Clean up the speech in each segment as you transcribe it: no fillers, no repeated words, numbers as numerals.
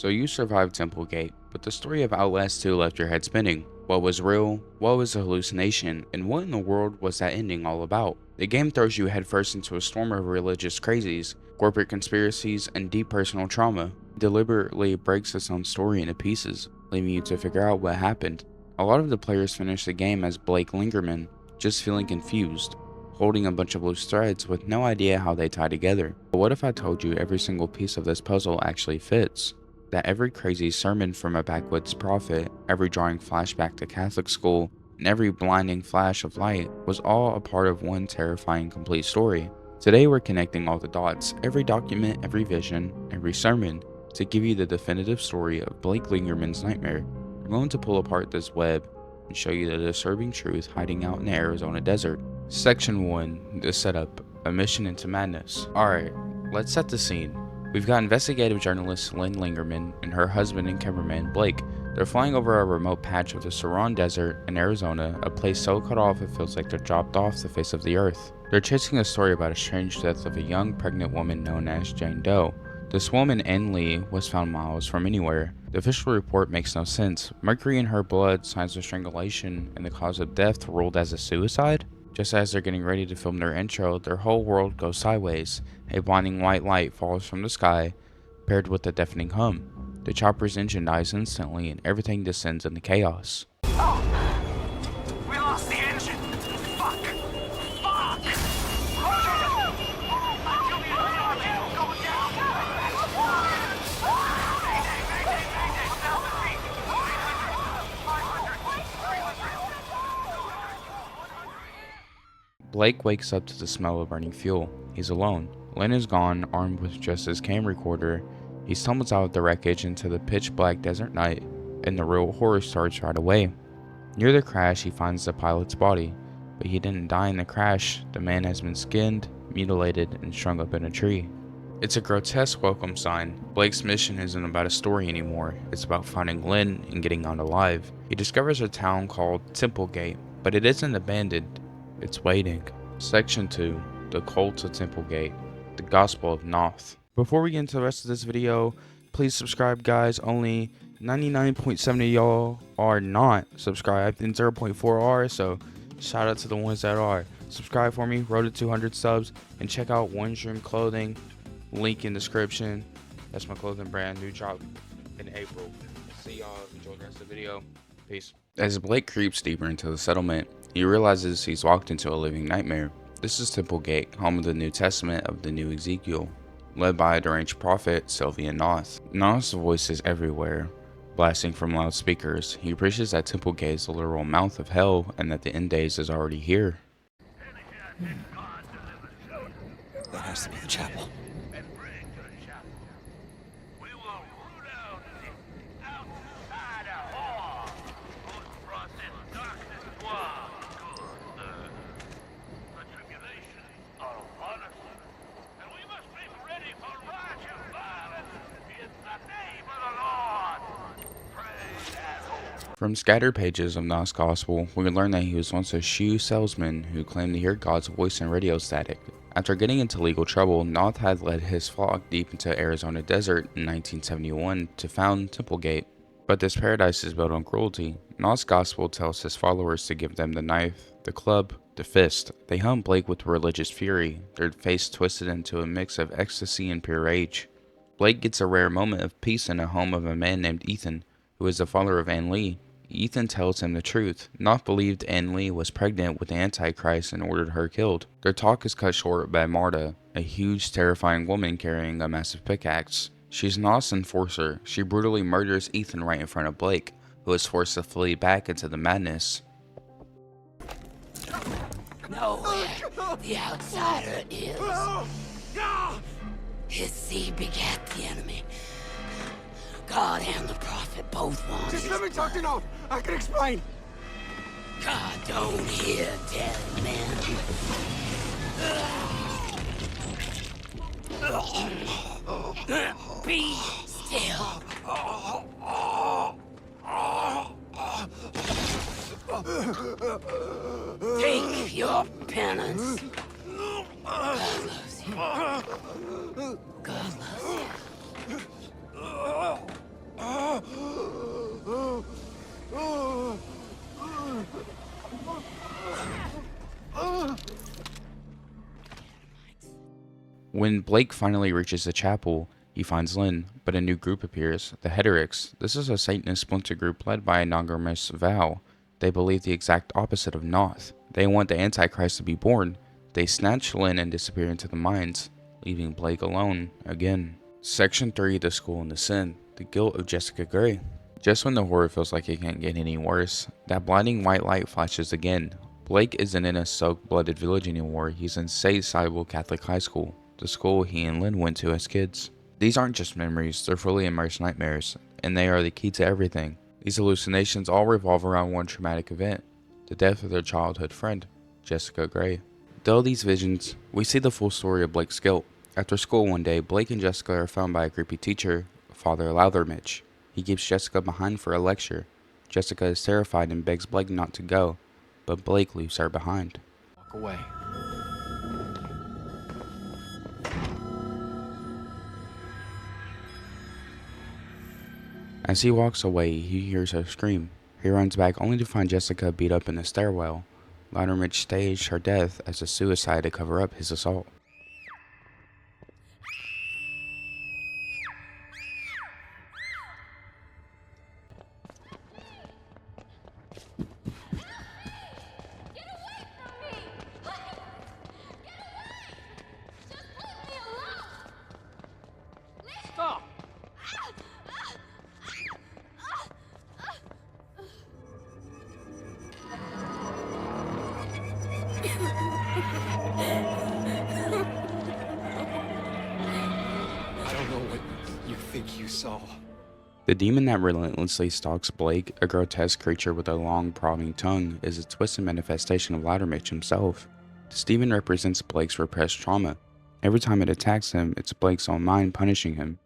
So you survived Templegate, but the story of Outlast 2 left your head spinning. What was real? What was a hallucination? And what in the world was that ending all about? The game throws you headfirst into a storm of religious crazies, corporate conspiracies, and deep personal trauma. It deliberately breaks its own story into pieces, leaving you to figure out what happened. A lot of the players finish the game as Blake Langermann, just feeling confused, holding a bunch of loose threads with no idea how they tie together. But what if I told you every single piece of this puzzle actually fits? That every crazy sermon from a backwoods prophet, every drawing flashback to Catholic school, and every blinding flash of light was all a part of one terrifying complete story. Today we're connecting all the dots, every document, every vision, every sermon, to give you the definitive story of Blake Langermann's nightmare. We're going to pull apart this web and show you the disturbing truth hiding out in the Arizona desert. Section 1, the setup, a mission into madness. Alright, let's set the scene. We've got investigative journalist Lynn Langermann and her husband and cameraman Blake. They're flying over a remote patch of the Saran Desert in Arizona, a place so cut off it feels like they're dropped off the face of the earth. They're chasing a story about a strange death of a young pregnant woman known as Jane Doe. This woman, Ann Lee, was found miles from anywhere. The official report makes no sense. Mercury in her blood, signs of strangulation, and the cause of death ruled as a suicide? Just as they're getting ready to film their intro, their whole world goes sideways. A blinding white light falls from the sky, paired with a deafening hum. The chopper's engine dies instantly, and everything descends into chaos. Oh! We lost the engine! Fuck! Fuck! Blake wakes up to the smell of burning fuel. He's alone. Lynn is gone, armed with just his cam recorder. He stumbles out of the wreckage into the pitch black desert night, and the real horror starts right away. Near the crash, he finds the pilot's body, but he didn't die in the crash. The man has been skinned, mutilated, and strung up in a tree. It's a grotesque welcome sign. Blake's mission isn't about a story anymore. It's about finding Lynn and getting out alive. He discovers a town called Templegate, but it isn't abandoned. It's waiting. Section 2, the Cult of Templegate, the Gospel of Knoth. Before we get into the rest of this video, please subscribe, guys. Only 99.7 of y'all are not subscribed and 0.4 are, so shout out to the ones that are. Subscribe for me, road to 200 subs, and check out One Dream Clothing, link in description. That's my clothing brand, new drop in April. See y'all, enjoy the rest of the video. Peace. As Blake creeps deeper into the settlement, he realizes he's walked into a living nightmare. This is Templegate, home of the New Testament of the new Ezekiel, led by a deranged prophet, Sullivan Knoth. Knoth's voice is everywhere, blasting from loudspeakers. He preaches that Templegate is the literal mouth of hell and that the end days is already here. That has to be the chapel. From scattered pages of Knoth's Gospel, we learn that he was once a shoe salesman who claimed to hear God's voice in radio static. After getting into legal trouble, Knoth had led his flock deep into Arizona desert in 1971 to found Templegate. But this paradise is built on cruelty. Knoth's Gospel tells his followers to give them the knife, the club, the fist. They hunt Blake with religious fury, their face twisted into a mix of ecstasy and pure rage. Blake gets a rare moment of peace in the home of a man named Ethan, who is the father of Ann Lee. Ethan tells him the truth. Knoth believed Ann Lee was pregnant with the Antichrist and ordered her killed. Their talk is cut short by Marta, a huge, terrifying woman carrying a massive pickaxe. She's Knoth's enforcer. She brutally murders Ethan right in front of Blake, who is forced to flee back into the madness. Nowhere the outsider is. His seed begat the enemy. God and the prophet both want Just his let me talk to blood. Knoth. I can explain. God don't hear dead men. Be still. Take your penance. God loves you. God loves you. When Blake finally reaches the chapel, he finds Lynn, but a new group appears, the Heretics. This is a Satanist splinter group led by anonymous Val. They believe the exact opposite of Knoth. They want the Antichrist to be born. They snatch Lynn and disappear into the mines, leaving Blake alone again. Section 3, The School and the Sin, The Guilt of Jessica Gray. Just when the horror feels like it can't get any worse, that blinding white light flashes again. Blake isn't in a soaked-blooded village anymore, he's in St. Cybele Catholic High School, the school he and Lynn went to as kids. These aren't just memories, they're fully immersed nightmares, and they are the key to everything. These hallucinations all revolve around one traumatic event, the death of their childhood friend, Jessica Gray. Through these visions, we see the full story of Blake's guilt. After school one day, Blake and Jessica are found by a creepy teacher, Father Lathermitch. He keeps Jessica behind for a lecture. Jessica is terrified and begs Blake not to go, but Blake leaves her behind. Walk away. As he walks away, he hears her scream. He runs back only to find Jessica beat up in the stairwell. Lathermitch staged her death as a suicide to cover up his assault. Stop! I don't know what you think you saw. The demon that relentlessly stalks Blake, a grotesque creature with a long, prodding tongue, is a twisted manifestation of Lathermitch himself. This demon represents Blake's repressed trauma. Every time it attacks him, it's Blake's own mind punishing him.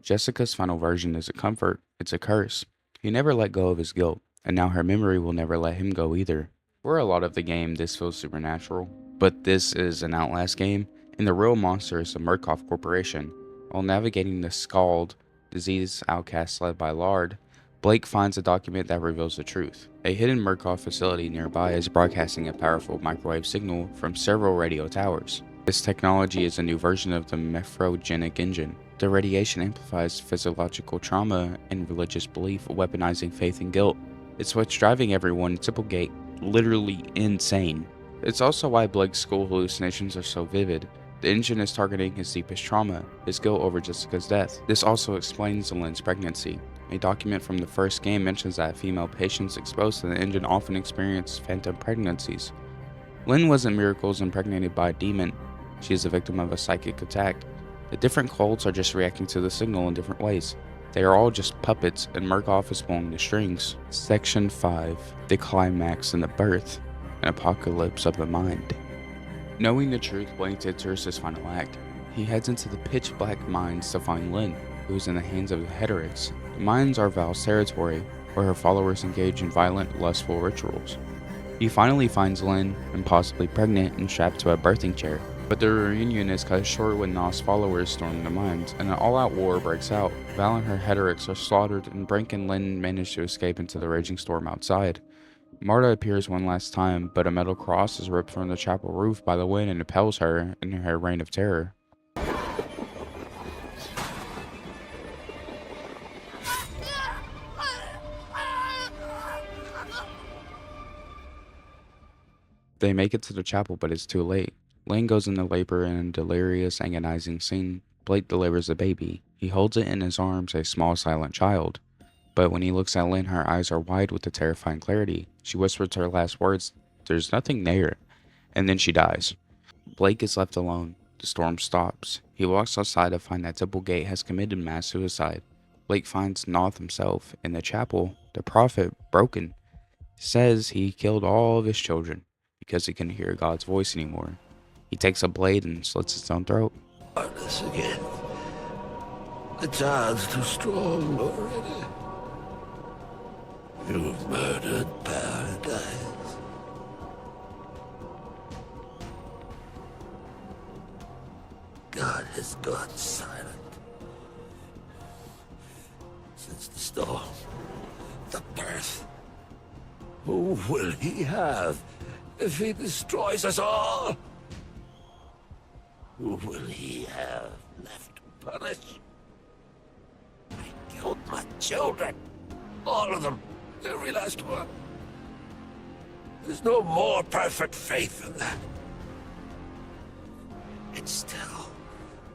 Jessica's final version is a comfort, it's a curse. He never let go of his guilt, and now her memory will never let him go either. For a lot of the game, this feels supernatural, but this is an Outlast game, and the real monster is the Murkoff Corporation. While navigating the scald, disease outcasts led by Lard, Blake finds a document that reveals the truth. A hidden Murkoff facility nearby is broadcasting a powerful microwave signal from several radio towers. This technology is a new version of the nephrogenic engine. The radiation amplifies physiological trauma and religious belief, weaponizing faith and guilt. It's what's driving everyone in Tipplegate literally insane. It's also why Blake's school hallucinations are so vivid. The engine is targeting his deepest trauma, his guilt over Jessica's death. This also explains Lynn's pregnancy. A document from the first game mentions that female patients exposed to the engine often experience phantom pregnancies. Lynn wasn't miracles impregnated by a demon. She is a victim of a psychic attack. The different cults are just reacting to the signal in different ways. They are all just puppets, and Murkoff is pulling the strings. Section 5. The Climax and the Birth. An Apocalypse of the Mind. Knowing the truth, Blake enters his final act. He heads into the pitch-black mines to find Lynn, who is in the hands of the Heretics. The mines are Val's territory, where her followers engage in violent, lustful rituals. He finally finds Lynn, impossibly pregnant and strapped to a birthing chair. But the reunion is cut short when Knoth's followers storm the mines, and an all-out war breaks out. Val and her Heretics are slaughtered, and Brink and Lynn manage to escape into the raging storm outside. Marta appears one last time, but a metal cross is ripped from the chapel roof by the wind and impels her in her reign of terror. They make it to the chapel, but it's too late. Lynn goes into labor in a delirious, agonizing scene. Blake delivers a baby. He holds it in his arms, a small, silent child. But when he looks at Lynn, her eyes are wide with a terrifying clarity. She whispers her last words, "There's nothing there," and then she dies. Blake is left alone. The storm stops. He walks outside to find that Tipplegate has committed mass suicide. Blake finds Knoth himself in the chapel. The prophet, broken, says he killed all of his children because he couldn't hear God's voice anymore. He takes a blade and slits his own throat. This again. The child's too strong already. You've murdered paradise. God has gone silent. Since the storm, the birth. Who will he have if he destroys us all? Who will he have left to punish? I killed my children. All of them. Every last one. There's no more perfect faith than that. And still,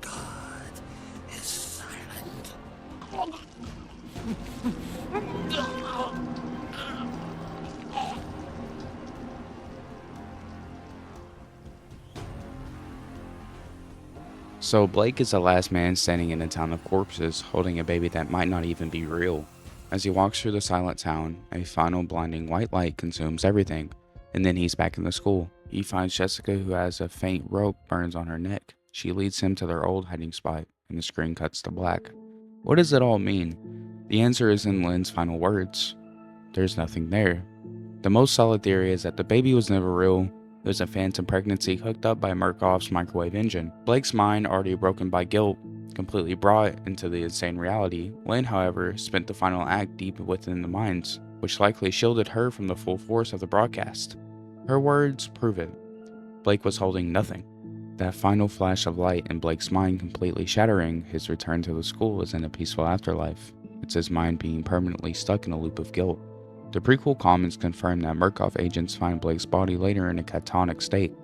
God is silent. So Blake is the last man standing in a town of corpses, holding a baby that might not even be real. As he walks through the silent town, a final blinding white light consumes everything, and then he's back in the school. He finds Jessica, who has a faint rope burns on her neck. She leads him to their old hiding spot, and the screen cuts to black. What does it all mean? The answer is in Lynn's final words. There's nothing there. The most solid theory is that the baby was never real. It was a phantom pregnancy hooked up by Murkoff's microwave engine. Blake's mind, already broken by guilt, completely brought into the insane reality. Lynn, however, spent the final act deep within the mines, which likely shielded her from the full force of the broadcast. Her words prove it. Blake was holding nothing. That final flash of light in Blake's mind completely shattering his return to the school is in a peaceful afterlife. It's his mind being permanently stuck in a loop of guilt. The prequel comments confirm that Murkoff agents find Blake's body later in a catatonic state.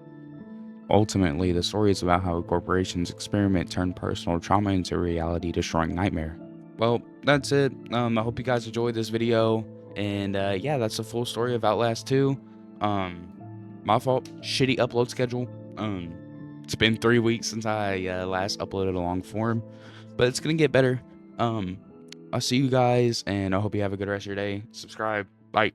Ultimately, the story is about how a corporation's experiment turned personal trauma into a reality-destroying nightmare. Well, that's it. I hope you guys enjoyed this video. And yeah, that's the full story of Outlast 2. My fault. Shitty upload schedule. It's been 3 weeks since I last uploaded a long form. But it's going to get better. I'll see you guys, and I hope you have a good rest of your day. Subscribe. Bye.